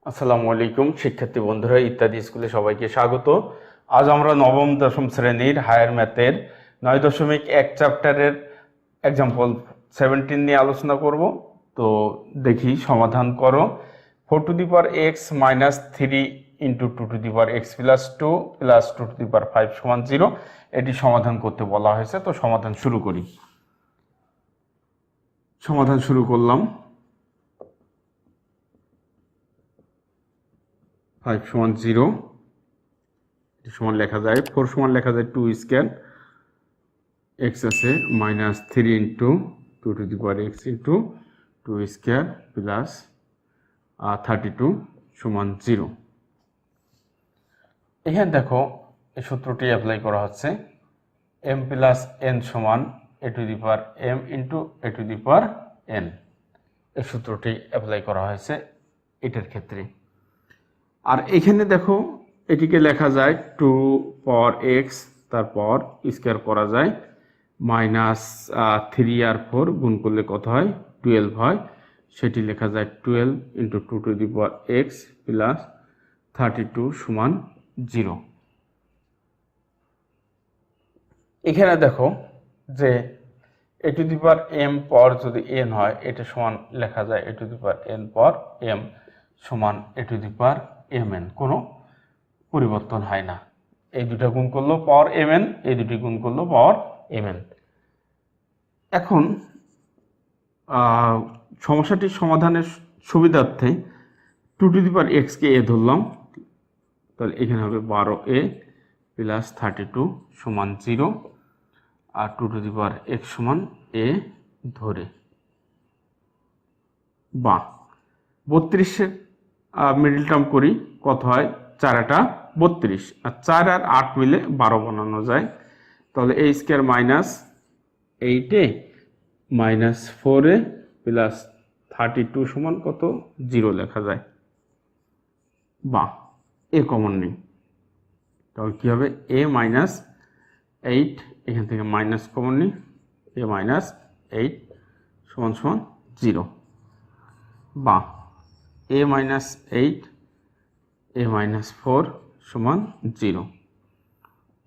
আসসালামু আলাইকুম শিক্ষার্থী বন্ধুরা ইত্যাদি স্কুলে সবাইকে স্বাগত। আজ আমরা নবম দশম শ্রেণীর হায়ার ম্যাথের 9.1 চ্যাপ্টারের এক্সাম্পল 17 নিয়ে আলোচনা করব। তো দেখি সমাধান করো। 4 to the power x minus 3 into 2 to the power x plus 2 plus 2 to the power 5 সমান 0 এটি সমাধান করতে বলা হয়েছে। তো সমাধান শুরু করি। সমাধান শুরু করলাম। 5 সমান 0 এটি সমান লেখা যায় 4 সমান লেখা যায় 2 স্কয়ার x আছে minus 3 into 2 to the power x into 2 square plus 32 সমান 0। এখানে দেখো এই সূত্রটি অ্যাপ্লাই করা হচ্ছে m প্লাস n সমান a two the power m into a two the power n। এই সূত্রটি অ্যাপ্লাই করা হয়েছে এটার ক্ষেত্রে। আর এখানে দেখো এটিকে লেখা যায় 2 পাওয়ার x তারপর স্কয়ার করা যায় মাইনাস 3 আর 4 গুণ করলে কত হয় 12 হয়, সেটি লেখা যায় 12 into 2 to the power x plus 32 সমান 0। এখানে দেখো যে a two the power m পর যদি n হয় এটা সমান লেখা যায় a two the power n পর m সমান a two the power mn, কোনো পরিবর্তন হয় না। এই দুটো গুণ করলো পাওয়ার mn, এই দুটি গুণ করলো পাওয়ার mn। এখন সমস্যাটির সমাধানের সুবিধার্থে 2 to the power x K a ধরলাম, তাহলে এখানে হবে 12a প্লাস 32 সমান 0 আর 2 টু দি পাওয়ার x সমান a ধরে বা 32-এর মিডল টার্ম করি কত হয় 4 32 আর 4 আর 8 মিলে 12 বানানো যায়। তাহলে a square minus 8a minus 4a plus 32 সমান কত 0 লেখা যায় বা a কমন নেই, তাহলে কি হবে a মাইনাস 8, এখান থেকে মাইনাস কমন নেই a মাইনাস 8 সমান সমান 0 বা a মাইনাস 8 a মাইনাস 4 সমান 0।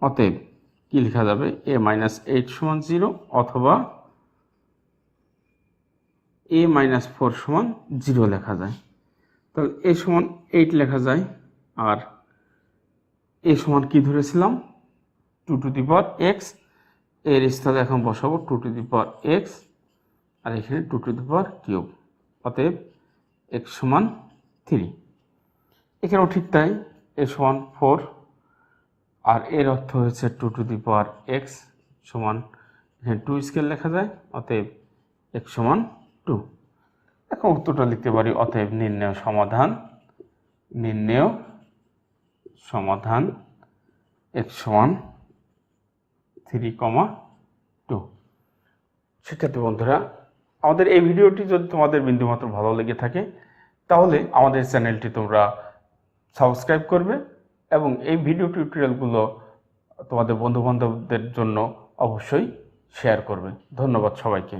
অতএব কি লেখা যাবে a মাইনাস 8 সমান 0 অথবা a মাইনাস 4 সমান 0 লেখা যায়। তাহলে a সমান 8 লেখা যায় আর a সমান কি ধরেছিলাম 2 টু দি পাওয়ার x, এর স্থানে এখন বসাবো 2 টু দি পাওয়ার x আর এখানে 2 টু দি পাওয়ার কিউব, অতএব x সমান 3। এখানেও ঠিক তাই a সমান 4 আর এর অর্থ হচ্ছে 2 টু দি পাওয়ার x সমান এখানে 2 স্কয়ার লেখা যায়, অতএব x সমান 2। এখন উত্তরটা লিখতে পারি অতএব নির্ণেয় সমাধান x সমান 3,2। শিক্ষার্থী বন্ধুরা, আমাদের এই ভিডিওটি যদি তোমাদের বিন্দুমাত্র ভালো লেগে থাকে তাহলে আমাদের চ্যানেলটি তোমরা সাবস্ক্রাইব করবে এবং এই ভিডিও টিউটোরিয়ালগুলো তোমাদের বন্ধুবান্ধবদের জন্য অবশ্যই শেয়ার করবে। ধন্যবাদ সবাইকে।